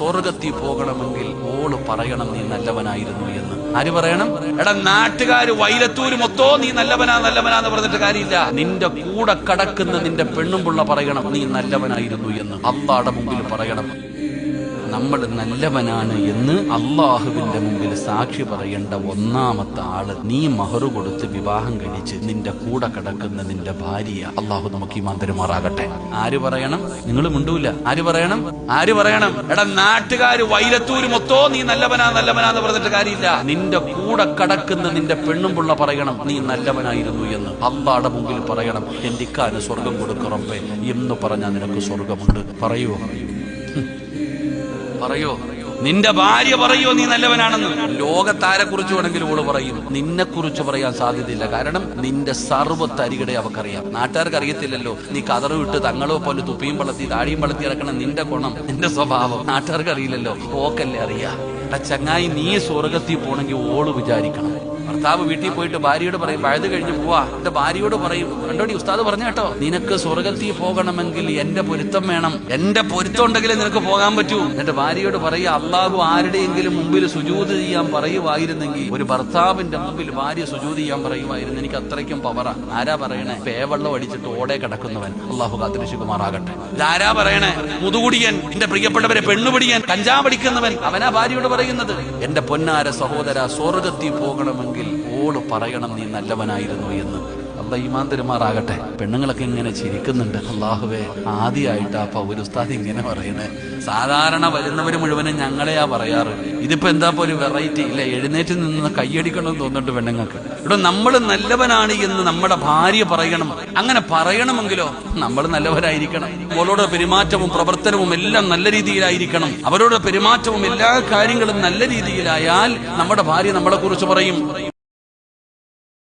സ്വർഗത്തിൽ പോകണമെങ്കിൽ ഓള് പറയണം നീ നല്ലവനായിരുന്നു എന്ന്. ആര് പറയണം? എടാ നാട്ടുകാര് വൈലത്തൂര് മൊത്തം നീ നല്ലവനാന്ന് പറഞ്ഞിട്ട് കാര്യമില്ല. നിന്റെ കൂടെ കടക്കുന്ന നിന്റെ പെണ്ണുംപിള്ള പറയണം നീ നല്ലവനായിരുന്നു എന്ന്. അള്ളാഹുടെ മുമ്പിൽ പറയണം നമ്മൾ നല്ലവനാണ് എന്ന്. അള്ളാഹുവിന്റെ മുമ്പിൽ സാക്ഷി പറയേണ്ട ഒന്നാമത്തെ ആള് നീ മഹറു കൊടുത്ത് വിവാഹം കഴിച്ച് നിന്റെ കൂടെ കിടക്കുന്ന നിന്റെ ഭാര്യ. അള്ളാഹു നമുക്ക് ഈമാൻ തരുമാറാകട്ടെ. ആര് പറയണം? നിങ്ങൾ മിണ്ടൂല. ആര് പറയണം? എടാ നാട്ടുകാര് വൈലത്തൂര് മൊത്തം നീ നല്ലവനാന്ന് പറഞ്ഞിട്ട് കാര്യമില്ല. നിന്റെ കൂടെ കടക്കുന്ന നിന്റെ പെണ്ണുംപിള്ള പറയണം നീ നല്ലവനായിരുന്നു എന്ന്. അള്ളാഹുടെ മുമ്പിൽ പറയണം എന്റെ ഇക്കാന് സ്വർഗം കൊടുക്കുറപ്പേ എന്ന് പറഞ്ഞാൽ നിനക്ക് സ്വർഗമുണ്ട്. പറയോ? നിന്റെ ഭാര്യ പറയോ നീ നല്ലവനാണെന്ന്? ലോകത്താരെ കുറിച്ച് വേണമെങ്കിലും ഓള് പറയും, നിന്നെ കുറിച്ച് പറയാൻ സാധ്യതയില്ല. കാരണം നിന്റെ സർവ്വത്തരികടെ അവക്കറിയാം. നാട്ടുകാർക്ക് അറിയത്തില്ലല്ലോ നീ കതറ് വിട്ട് തങ്ങളോ പോലെ തുപ്പിയും വളർത്തി താടിയും വളർത്തി ഇറക്കണം. നിന്റെ ഗുണം, നിന്റെ സ്വഭാവം നാട്ടുകാർക്ക് അറിയില്ലല്ലോ. ഓക്കല്ലേ അറിയാ. ചങ്ങായി നീ സ്വർഗത്തിൽ പോണെങ്കിൽ ഓള് വിചാരിക്കണം. ഭർത്താവ് വീട്ടിൽ പോയിട്ട് ഭാര്യയോട് പറയും വഴുത് കഴിഞ്ഞ് പോവാ. എന്റെ ഭാര്യയോട് പറയും കണ്ടോടി ഉസ്താദ് പറഞ്ഞ കേട്ടോ, നിനക്ക് സ്വർഗത്തിൽ പോകണമെങ്കിൽ എന്റെ പൊരുത്തം വേണം, എന്റെ പൊരുത്തം ഉണ്ടെങ്കിലേ നിനക്ക് പോകാൻ പറ്റൂ. എന്റെ ഭാര്യയോട് പറയുക അള്ളാഹു ആരുടെയെങ്കിലും മുമ്പിൽ സുജൂദ് ചെയ്യാൻ പറയുമായിരുന്നെങ്കിൽ, ഒരു ഭർത്താവിന്റെ മുമ്പിൽ ഭാര്യ സുജൂദ് ചെയ്യാൻ പറയുമായിരുന്നു, എനിക്ക് അത്രയ്ക്കും പവറാ. ആരാ പറയണേ? പേവെള്ളം അടിച്ചിട്ട് ഓടെ കിടക്കുന്നവൻ. അള്ളാഹു കാത്തിരക്ഷിക്കുമാറാകട്ടെ. ഇതാരാ പറയണേ? മുതുകുടിയൻ, എന്റെ പ്രിയപ്പെട്ടവരെ പെണ്ണുപിടിയൻ, കഞ്ചാവടിക്കുന്നവൻ. അവനാ ഭാര്യയോട് പറയുന്നത് എന്റെ പൊന്നാര സഹോദര സ്വർഗത്തിൽ പോകണമെങ്കിൽ ഓള് പറയണം നീ നല്ലവനായിരുന്നു എന്ന്. അള്ളാഹു ഈമാൻ തരുമാറാകട്ടെ. പെണ്ണുങ്ങളൊക്കെ ഇങ്ങനെ ചിരിക്കുന്നുണ്ട്. അള്ളാഹുവേ, ആദ്യമായിട്ടാ ഒരു ഉസ്താദ് ഇങ്ങനെ പറയണേ. സാധാരണ വരുന്നവര് മുഴുവനും ഞങ്ങളെയാ പറയാറ്. ഇതിപ്പോ എന്താ ഒരു വെറൈറ്റി ഇല്ല. എഴുന്നേറ്റ് നിന്ന് കയ്യടിക്കണമെന്ന് തോന്നുന്നുണ്ട് പെണ്ണുങ്ങൾക്ക്. ഇവിടെ നമ്മൾ നല്ലവനാണ് എന്ന് നമ്മുടെ ഭാര്യ പറയണം. അങ്ങനെ പറയണമെങ്കിലോ നമ്മൾ നല്ലവരായിരിക്കണം. അവളോട് പെരുമാറ്റവും പ്രവർത്തനവും എല്ലാം നല്ല രീതിയിലായിരിക്കണം. അവരോട് പെരുമാറ്റവും എല്ലാ കാര്യങ്ങളും നല്ല രീതിയിലായാൽ നമ്മുടെ ഭാര്യ നമ്മളെ കുറിച്ച് പറയും